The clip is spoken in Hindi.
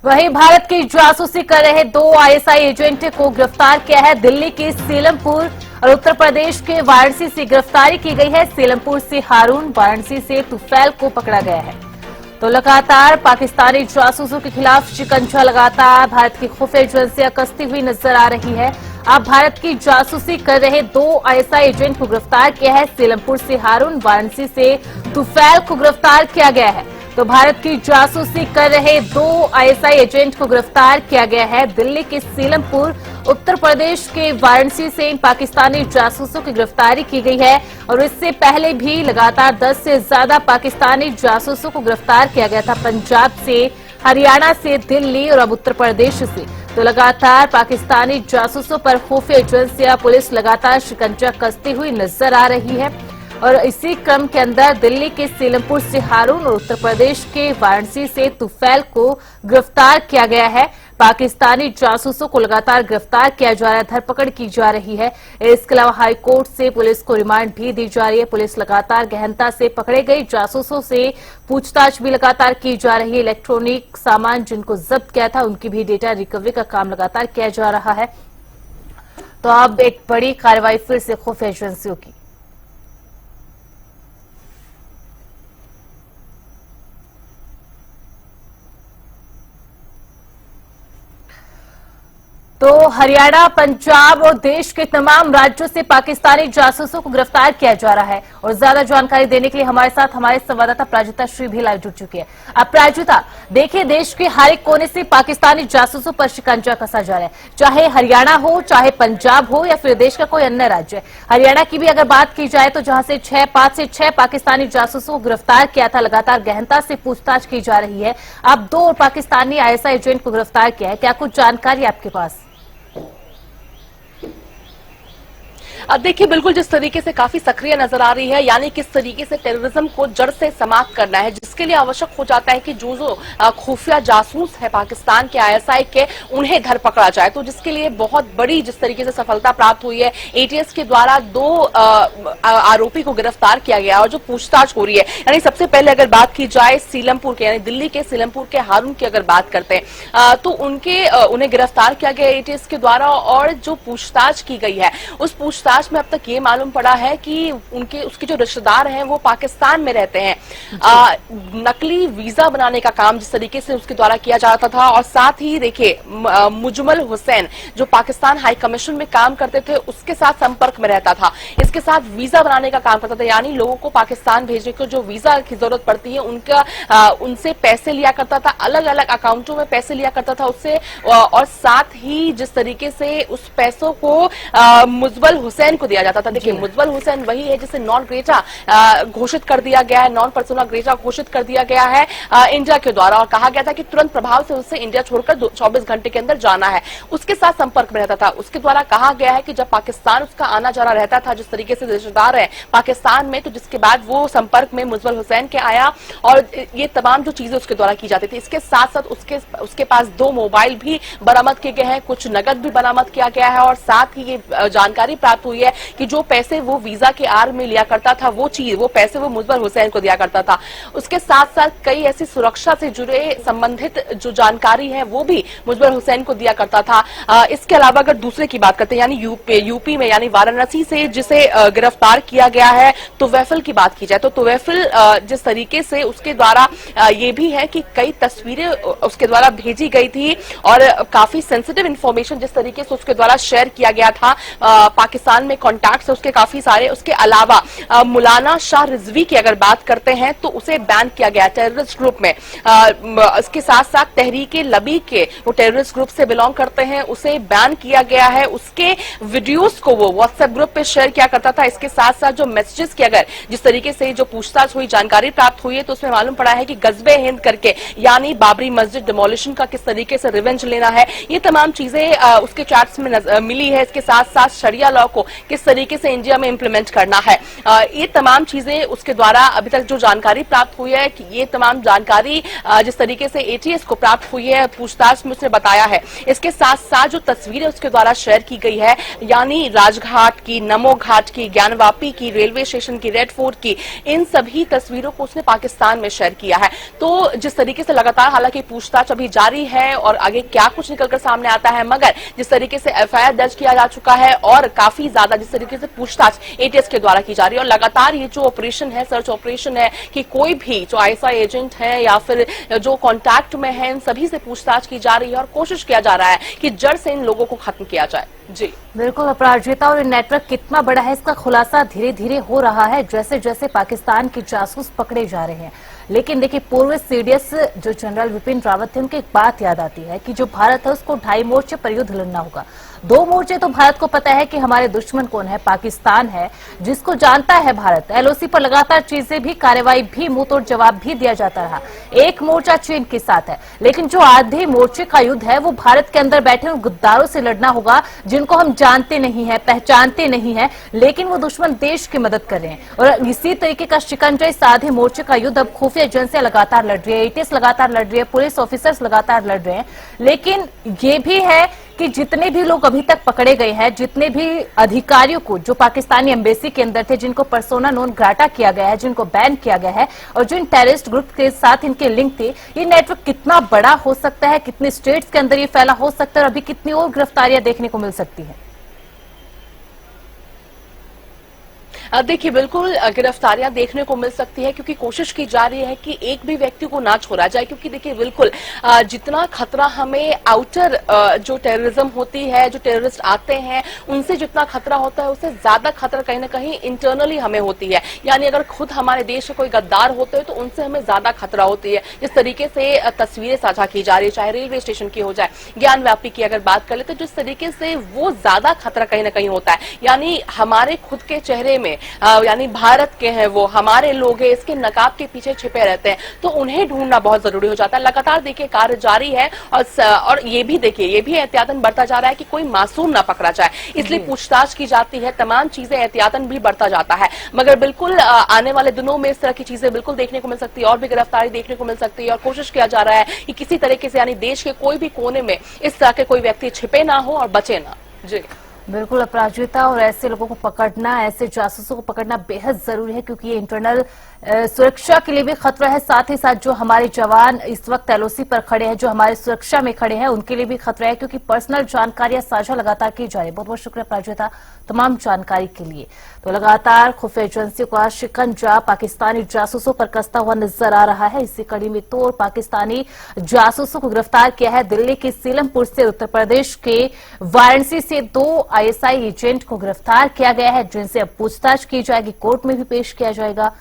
वहीं भारत की जासूसी कर रहे 2 आईएसआई एजेंट को गिरफ्तार किया है। दिल्ली के सीलमपुर और उत्तर प्रदेश के वाराणसी से गिरफ्तारी की गई है। सीलमपुर से हारून, वाराणसी से तुफैल को पकड़ा गया है। तो लगातार पाकिस्तानी जासूसों के खिलाफ शिकंजा लगातार भारत की खुफिया एजेंसियां कसती हुई नजर आ रही है। अब भारत की जासूसी कर रहे 2 आईएसआई एजेंट को गिरफ्तार किया है। सीलमपुर से हारून, वाराणसी से तुफैल को गिरफ्तार किया गया है। तो भारत की जासूसी कर रहे 2 आईएसआई एजेंट को गिरफ्तार किया गया है। दिल्ली के सीलमपुर, उत्तर प्रदेश के वाराणसी से इन पाकिस्तानी जासूसों की गिरफ्तारी की गई है। और इससे पहले भी लगातार 10 से ज्यादा पाकिस्तानी जासूसों को गिरफ्तार किया गया था, पंजाब से, हरियाणा से, दिल्ली और अब उत्तर प्रदेश से। तो लगातार पाकिस्तानी जासूसों पर खुफिया एजेंसियां, पुलिस लगातार शिकंजा कसती हुई नजर आ रही है। और इसी क्रम के अंदर दिल्ली के सीलमपुर से हारून और उत्तर प्रदेश के वाराणसी से तुफैल को गिरफ्तार किया गया है। पाकिस्तानी जासूसों को लगातार गिरफ्तार किया जा रहा है, धरपकड़ की जा रही है। इसके अलावा हाईकोर्ट से पुलिस को रिमांड भी दी जा रही है। पुलिस लगातार गहनता से पकड़े गए जासूसों से पूछताछ भी लगातार की जा रही है। इलेक्ट्रॉनिक सामान जिनको जब्त किया था उनकी भी डेटा रिकवरी का काम लगातार किया जा रहा है। तो अब एक बड़ी कार्रवाई फिर से खुफिया एजेंसियों की। तो हरियाणा, पंजाब और देश के तमाम राज्यों से पाकिस्तानी जासूसों को गिरफ्तार किया जा रहा है। और ज्यादा जानकारी देने के लिए हमारे साथ हमारे संवाददाता प्राजुता श्री भी लाइव जुड़ चुकी है। अब प्राजुता, देखिए, देश के हर एक कोने से पाकिस्तानी जासूसों पर शिकंजा कसा जा रहा है, चाहे हरियाणा हो, चाहे पंजाब हो या फिर देश का कोई अन्य राज्य। हरियाणा की भी अगर बात की जाए तो जहां से 5 से 6 पाकिस्तानी जासूसों को गिरफ्तार किया था, लगातार गहनता से पूछताछ की जा रही है। अब 2 पाकिस्तानी आईएसआई एजेंट को गिरफ्तार किया है। क्या कुछ जानकारी आपके पास? देखिए, बिल्कुल जिस तरीके से काफी सक्रिय नजर आ रही है, यानी किस तरीके से टेररिज्म को जड़ से समाप्त करना है, जिसके लिए आवश्यक हो जाता है कि जो खुफिया जासूस है पाकिस्तान के, आईएसआई के, उन्हें घर पकड़ा जाए। तो जिसके लिए बहुत बड़ी जिस तरीके से सफलता प्राप्त हुई है, एटीएस के द्वारा 2 आरोपी को गिरफ्तार किया गया और जो पूछताछ हो रही है, यानी सबसे पहले अगर बात की जाए सीलमपुर के, यानी दिल्ली के सीलमपुर के हारून की अगर बात करते हैं, तो उन्हें गिरफ्तार किया गया एटीएस के द्वारा। और जो पूछताछ की गई है, उस पूछताछ में अब तक ये मालूम पड़ा है कि उसके जो रिश्तेदार हैं वो पाकिस्तान में रहते हैं। नकली वीजा बनाने का काम जिस तरीके से उसके द्वारा किया जाता था, और साथ ही देखिए मुजमल हुसैन जो पाकिस्तान हाई कमीशन में काम करते थे, उसके साथ संपर्क में रहता था, इसके साथ वीजा बनाने का काम करता था, यानी लोगों को पाकिस्तान भेजने को जो वीजा की जरूरत पड़ती है उनसे पैसे लिया करता था, अलग अलग अकाउंटों में पैसे लिया करता था उससे। और साथ ही जिस तरीके से उस पैसों को मुजमल हुसैन को दिया जाता था। देखिए, मुजमल हुसैन वही है जिसे नॉन ग्रेटा घोषित कर दिया गया है, नॉन पर्सोना ग्रेटा घोषित कर दिया गया है इंडिया के द्वारा, और कहा गया था कि तुरंत प्रभाव से उसे इंडिया छोड़कर 24 घंटे के अंदर जाना है। उसके साथ संपर्क में रहता था। उसके द्वारा कहा गया है कि जब पाकिस्तान उसका आना जाना रहता था, जिस तरीके से रिश्तेदार है पाकिस्तान में, तो जिसके बाद वो संपर्क में मुजमल हुसैन के आया और ये तमाम जो चीजें उसके द्वारा की जाती थी। इसके साथ साथ उसके पास 2 मोबाइल भी बरामद किए गए हैं, कुछ नकद भी बरामद किया गया है। और साथ ही ये जानकारी प्राप्त हुई है कि जो पैसे वो वीजा के आड़ में लिया करता था, वो पैसे वो मुजमल हुसैन को दिया करता था। उसके साथ साथ कई ऐसी सुरक्षा से जुड़े संबंधित जो जानकारी है वो भी मुजमल हुसैन को दिया करता था। इसके अलावा अगर दूसरे की बात करते हैं, यानी यूपी में, यानी वाराणसी से जिसे गिरफ्तार किया गया है, तुवैफिल की बात की जाए तो तुवैफिल जिस तरीके से उसके द्वारा ये भी है कि कई तस्वीरें उसके द्वारा भेजी गई थी और काफी सेंसिटिव इंफॉर्मेशन जिस तरीके से उसके द्वारा शेयर किया गया था पाकिस्तान में कॉन्टैक्ट्स उसके काफी सारे। उसके अलावा मौलाना शाह रिजवी की अगर बात करते हैं तो उसे बैन किया गया टेररिस्ट ग्रुप में। इसके साथ साथ तहरीके लबी के वो टेररिस्ट ग्रुप से बिलोंग करते हैं, उसे बैन किया गया है। उसके वीडियोस को वो व्हाट्सएप ग्रुप पे शेयर किया करता था। इसके साथ साथ जो मैसेजेस की अगर जिस तरीके से जो पूछताछ हुई, जानकारी प्राप्त हुई है, तो उसमें मालूम पड़ा है कि गजबे हिंद करके, यानी बाबरी मस्जिद डिमोलिशन का किस तरीके से रिवेंज लेना है, ये तमाम चीजें उसके चैट्स में मिली है। इसके साथ साथ शरिया लॉ को किस तरीके से इंडिया में इंप्लीमेंट करना है। ये तमाम चीजें उसके द्वारा अभी तक जो जानकारी प्राप्त हुई है कि ये तमाम जानकारी जिस तरीके से एटीएस को प्राप्त हुई है, पूछताछ में उसने बताया है। इसके साथ साथ जो तस्वीरें उसके द्वारा शेयर की गई है, यानी राजघाट की, नमो घाट की, ज्ञानवापी की, रेलवे स्टेशन की, रेड फोर्ट की, इन सभी तस्वीरों को उसने पाकिस्तान में शेयर किया है। तो जिस तरीके से लगातार हालांकि पूछताछ अभी जारी है और आगे क्या कुछ निकलकर सामने आता है, मगर जिस तरीके से एफआईआर दर्ज किया जा चुका है और काफी ज्यादा जिस तरीके से पूछताछ एटीएस के द्वारा की जा रही है और लगातार ये जो ऑपरेशन है, सर्च ऑपरेशन है कि कोई भी जो आईएसआई एजेंट है या फिर जो कांटेक्ट में है, इन सभी से पूछताछ की जा रही है और कोशिश किया जा रहा है कि जड़ से इन लोगों को खत्म किया जाए। जी बिल्कुल अपराजिता, और नेटवर्क कितना बड़ा है इसका खुलासा धीरे धीरे हो रहा है जैसे जैसे पाकिस्तान के जासूस पकड़े जा रहे हैं। लेकिन देखिए, पूर्व सीडीएस जो जनरल विपिन रावत थे, उनकी एक बात याद आती है कि जो भारत है उसको 2.5 मोर्चे पर युद्ध लड़ना होगा। 2 मोर्चे तो भारत को पता है कि हमारे दुश्मन कौन है, पाकिस्तान है, जिसको जानता है भारत। एलओसी पर लगातार चीजें भी, कार्रवाई भी, मुंह तोड़ जवाब भी दिया जाता रहा। एक मोर्चा चीन के साथ है, लेकिन जो आधे मोर्चे का युद्ध है वो भारत के अंदर बैठे उन गद्दारों से लड़ना होगा जिनको हम जानते नहीं है, पहचानते नहीं है, लेकिन वो दुश्मन देश की मदद कर रहे हैं। और इसी तरीके का शिकंजा इस आधे मोर्चे का युद्ध अब खुफिया एजेंसियां लगातार लड़ रही है, एटीएस लगातार लड़ रही है, पुलिस ऑफिसर्स लगातार लड़ रहे हैं। लेकिन ये भी है कि जितने भी लोग अभी तक पकड़े गए हैं, जितने भी अधिकारियों को जो पाकिस्तानी एम्बेसी के अंदर थे, जिनको पर्सोना नॉन ग्राटा किया गया है, जिनको बैन किया गया है, और जिन टेररिस्ट ग्रुप के साथ इनके लिंक थे, ये नेटवर्क कितना बड़ा हो सकता है, कितने स्टेट्स के अंदर ये फैला हो सकता है और अभी कितनी और गिरफ्तारियां देखने को मिल सकती है। देखिए, बिल्कुल गिरफ्तारियां देखने को मिल सकती है क्योंकि कोशिश की जा रही है कि एक भी व्यक्ति को ना छोड़ा जाए। क्योंकि देखिए, बिल्कुल जितना खतरा हमें आउटर जो टेररिज्म होती है, जो टेररिस्ट आते हैं, उनसे जितना खतरा होता है, उससे ज्यादा खतरा कहीं ना कहीं इंटरनली हमें होती है। यानी अगर खुद हमारे देश के कोई गद्दार होते हैं तो उनसे हमें ज्यादा खतरा होती है। जिस तरीके से तस्वीरें साझा की जा रही है, चाहे रेलवे स्टेशन की हो जाए, ज्ञानव्यापी की अगर बात कर ले, तो जिस तरीके से वो ज्यादा खतरा कहीं ना कहीं होता है। यानी हमारे खुद के चेहरे में, यानी भारत के हैं वो, हमारे लोग हैं, इसके नकाब के पीछे छिपे रहते हैं, तो उन्हें ढूंढना बहुत जरूरी हो जाता है। लगातार देखिए कार्य जारी है और ये भी देखिए, ये भी एहतियातन बढ़ता जा रहा है कि कोई मासूम ना पकड़ा जाए, इसलिए पूछताछ की जाती है, तमाम चीजें एहतियातन भी बढ़ता जाता है। मगर बिल्कुल आने वाले दिनों में इस तरह की चीजें बिल्कुल देखने को मिल सकती है और भी गिरफ्तारी देखने को मिल सकती है और कोशिश किया जा रहा है कि किसी तरीके से, यानी देश के कोई भी कोने में इस तरह के कोई व्यक्ति छिपे ना हो और बचे ना। जी बिल्कुल अपराजिता, और ऐसे लोगों को पकड़ना, ऐसे जासूसों को पकड़ना बेहद जरूरी है क्योंकि ये इंटरनल सुरक्षा के लिए भी खतरा है। साथ ही साथ जो हमारे जवान इस वक्त एलओसी पर खड़े हैं, जो हमारे सुरक्षा में खड़े हैं, उनके लिए भी खतरा है क्योंकि पर्सनल जानकारियां साझा लगातार की जा रही है। बहुत बहुत शुक्रिया अपराजिता तमाम जानकारी के लिए। तो लगातार खुफिया एजेंसियों का शिकंजा पाकिस्तानी जासूसों पर कसता हुआ नजर आ रहा है। इसी कड़ी में तो पाकिस्तानी जासूसों को गिरफ्तार किया है दिल्ली के सीलमपुर से। उत्तर प्रदेश के वाराणसी से 2 आईएसआई एजेंट को गिरफ्तार किया गया है, जिनसे अब पूछताछ की जाएगी, कोर्ट में भी पेश किया जाएगा।